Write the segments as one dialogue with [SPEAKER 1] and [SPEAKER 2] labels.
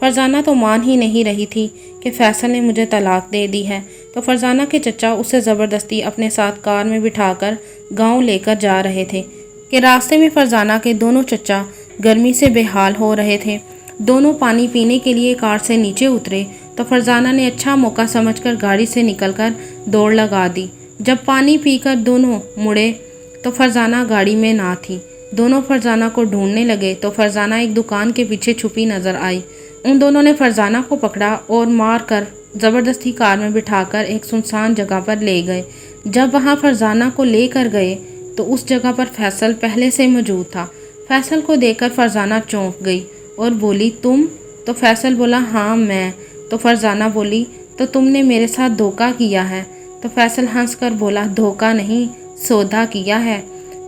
[SPEAKER 1] فرزانہ تو مان ہی نہیں رہی تھی کہ فیصل نے مجھے طلاق دے دی ہے، تو فرزانہ کے چچا اسے زبردستی اپنے ساتھ کار میں بٹھا کر گاؤں لے کر جا رہے تھے کہ راستے میں فرزانہ کے دونوں چچا گرمی سے بے حال ہو رہے تھے۔ دونوں پانی پینے کے لیے کار سے نیچے اترے تو فرزانہ نے اچھا موقع سمجھ کر گاڑی سے نکل کر دوڑ لگا دی۔ جب پانی پی کر دونوں مڑے تو فرزانہ گاڑی میں نہ تھی۔ دونوں فرزانہ کو ڈھونڈنے لگے تو فرزانہ ایک دکان کے پیچھے چھپی نظر آئی۔ ان دونوں نے فرزانہ کو پکڑا اور مار کر زبردستی کار میں بٹھا کر ایک سنسان جگہ پر لے گئے۔ جب وہاں فرزانہ کو لے کر گئے تو اس جگہ پر فیصل پہلے سے موجود تھا۔ فیصل کو دیکھ کر فرزانہ چونک گئی اور بولی، تم؟ تو فیصل بولا، ہاں میں۔ تو فرزانہ بولی، تو تم نے میرے ساتھ دھوکہ کیا ہے؟ تو فیصل ہنس کر بولا، دھوکہ نہیں، سودا کیا ہے۔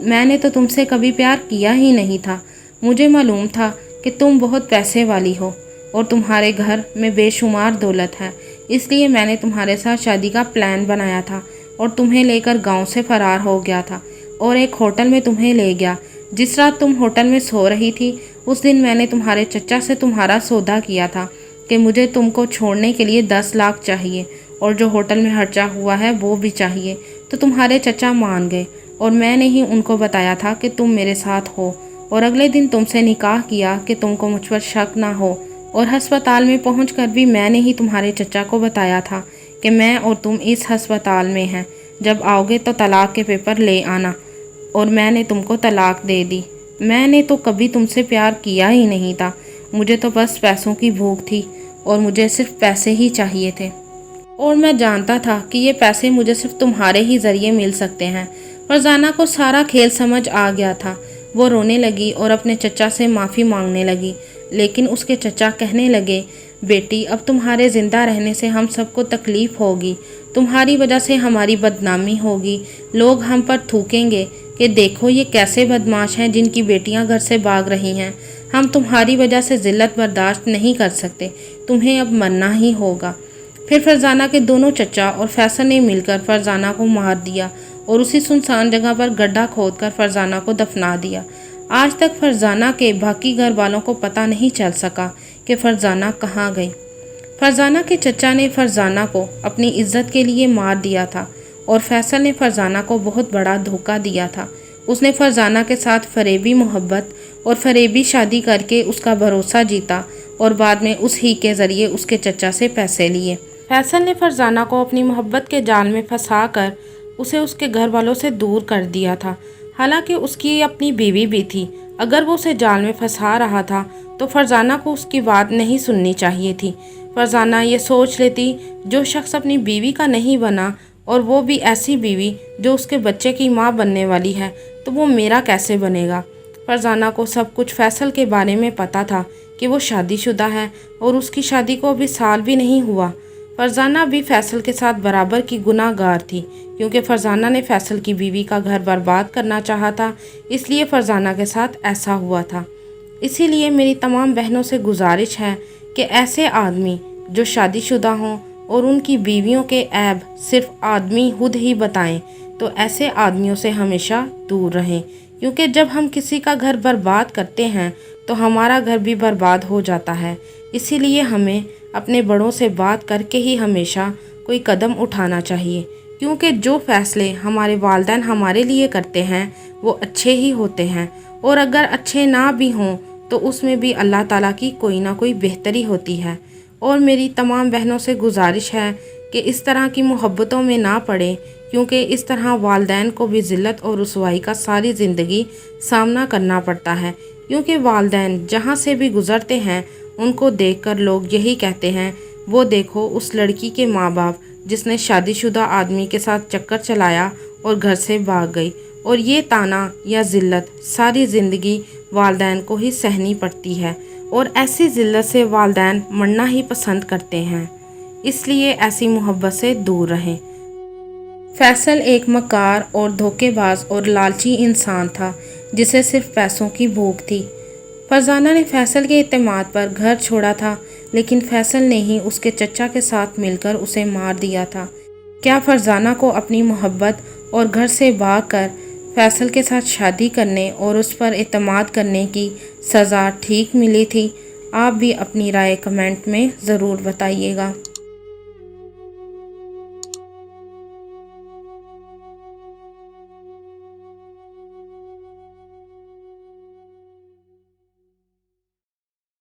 [SPEAKER 1] میں نے تو تم سے کبھی پیار کیا ہی نہیں تھا۔ مجھے معلوم تھا کہ تم بہت پیسے والی ہو اور تمہارے گھر میں بے شمار دولت ہے، اس لیے میں نے تمہارے ساتھ شادی کا پلان بنایا تھا اور تمہیں لے کر گاؤں سے فرار ہو گیا تھا اور ایک ہوٹل میں تمہیں لے گیا۔ جس رات تم ہوٹل میں سو رہی تھی اس دن میں نے تمہارے چچا سے تمہارا سودا کیا تھا کہ مجھے تم کو چھوڑنے کے لیے 10 لاکھ چاہیے اور جو ہوٹل میں خرچہ ہوا ہے وہ بھی چاہیے۔ تو تمہارے چچا مان گئے اور میں نے ہی ان کو بتایا تھا کہ تم میرے ساتھ ہو، اور اگلے دن تم سے نکاح کیا کہ تم کو مجھ پر شک نہ ہو، اور ہسپتال میں پہنچ کر بھی میں نے ہی تمہارے چچا کو بتایا تھا کہ میں اور تم اس ہسپتال میں ہیں، جب آؤ گے تو طلاق کے پیپر لے آنا، اور میں نے تم کو طلاق دے دی۔ میں نے تو کبھی تم سے پیار کیا ہی نہیں تھا، مجھے تو بس پیسوں کی بھوک تھی اور مجھے صرف پیسے ہی چاہیے تھے، اور میں جانتا تھا کہ یہ پیسے مجھے صرف تمہارے ہی ذریعے مل سکتے ہیں۔ فرزانہ کو سارا کھیل سمجھ آ گیا تھا۔ وہ رونے لگی اور اپنے چچا سے معافی مانگنے لگی، لیکن اس کے چچا کہنے لگے، بیٹی اب تمہارے زندہ رہنے سے ہم سب کو تکلیف ہوگی، تمہاری وجہ سے ہماری بدنامی ہوگی، لوگ ہم پر تھوکیں گے کہ دیکھو یہ کیسے بدماش ہیں جن کی بیٹیاں گھر سے بھاگ رہی ہیں، ہم تمہاری وجہ سے ذلت برداشت نہیں کر سکتے، تمہیں اب مرنا ہی ہوگا۔ پھر فرزانہ کے دونوں چچا اور فیصل نے مل کر فرزانہ کو مار دیا اور اسی سنسان جگہ پر گڈھا کھود کر فرزانہ کو دفنا دیا۔ آج تک فرزانہ کے باقی گھر والوں کو پتہ نہیں چل سکا کہ فرزانہ کہاں گئی۔ فرزانہ کے چچا نے فرزانہ کو اپنی عزت کے لیے مار دیا تھا اور فیصل نے فرزانہ کو بہت بڑا دھوکہ دیا تھا۔ اس نے فرزانہ کے ساتھ فریبی محبت اور فریبی شادی کر کے اس کا بھروسہ جیتا اور بعد میں اس ہی کے ذریعے اس کے چچا سے پیسے لیے۔ فیصل نے فرزانہ کو اپنی محبت کے جال میں پھنسا کر اسے اس کے گھر والوں سے دور کر دیا تھا، حالانکہ اس کی اپنی بیوی بھی تھی۔ اگر وہ اسے جال میں پھنسا رہا تھا تو فرزانہ کو اس کی بات نہیں سننی چاہیے تھی۔ فرزانہ یہ سوچ لیتی، جو شخص اپنی بیوی کا نہیں بنا اور وہ بھی ایسی بیوی جو اس کے بچے کی ماں بننے والی ہے، تو وہ میرا کیسے بنے گا۔ فرزانہ کو سب کچھ فیصل کے بارے میں پتہ تھا کہ وہ شادی شدہ ہے اور اس کی شادی کو ابھی سال بھی نہیں ہوا۔ فرزانہ بھی فیصل کے ساتھ برابر کی گناہ گار تھی، کیونکہ فرزانہ نے فیصل کی بیوی کا گھر برباد کرنا چاہا تھا، اس لیے فرزانہ کے ساتھ ایسا ہوا تھا۔ اسی لیے میری تمام بہنوں سے گزارش ہے کہ ایسے آدمی جو شادی شدہ ہوں اور ان کی بیویوں کے عیب صرف آدمی خود ہی بتائیں تو ایسے آدمیوں سے ہمیشہ دور رہیں، کیونکہ جب ہم کسی کا گھر برباد کرتے ہیں تو ہمارا گھر بھی برباد ہو جاتا ہے۔ اسی لیے ہمیں اپنے بڑوں سے بات کر کے ہی ہمیشہ کوئی قدم اٹھانا چاہیے، کیونکہ جو فیصلے ہمارے والدین ہمارے لیے کرتے ہیں وہ اچھے ہی ہوتے ہیں، اور اگر اچھے نہ بھی ہوں تو اس میں بھی اللہ تعالیٰ کی کوئی نہ کوئی بہتری ہوتی ہے۔ اور میری تمام بہنوں سے گزارش ہے کہ اس طرح کی محبتوں میں نہ پڑیں، کیونکہ اس طرح والدین کو بھی ذلت اور رسوائی کا ساری زندگی سامنا کرنا پڑتا ہے، کیونکہ والدین جہاں سے بھی گزرتے ہیں ان کو دیکھ کر لوگ یہی کہتے ہیں، وہ دیکھو اس لڑکی کے ماں باپ جس نے شادی شدہ آدمی کے ساتھ چکر چلایا اور گھر سے بھاگ گئی، اور یہ طعنہ یا ذلت ساری زندگی والدین کو ہی سہنی پڑتی ہے، اور ایسی ذلت سے والدین مرنا ہی پسند کرتے ہیں، اس لیے ایسی محبت سے دور رہیں۔ فیصل ایک مکار اور دھوکے باز اور لالچی انسان تھا جسے صرف پیسوں کی بھوک تھی۔ فرزانہ نے فیصل کے اعتماد پر گھر چھوڑا تھا، لیکن فیصل نے ہی اس کے چچا کے ساتھ مل کر اسے مار دیا تھا۔ کیا فرزانہ کو اپنی محبت اور گھر سے بھاگ کر فیصل کے ساتھ شادی کرنے اور اس پر اعتماد کرنے کی سزا ٹھیک ملی تھی؟ آپ بھی اپنی رائے کمنٹ میں ضرور بتائیے گا۔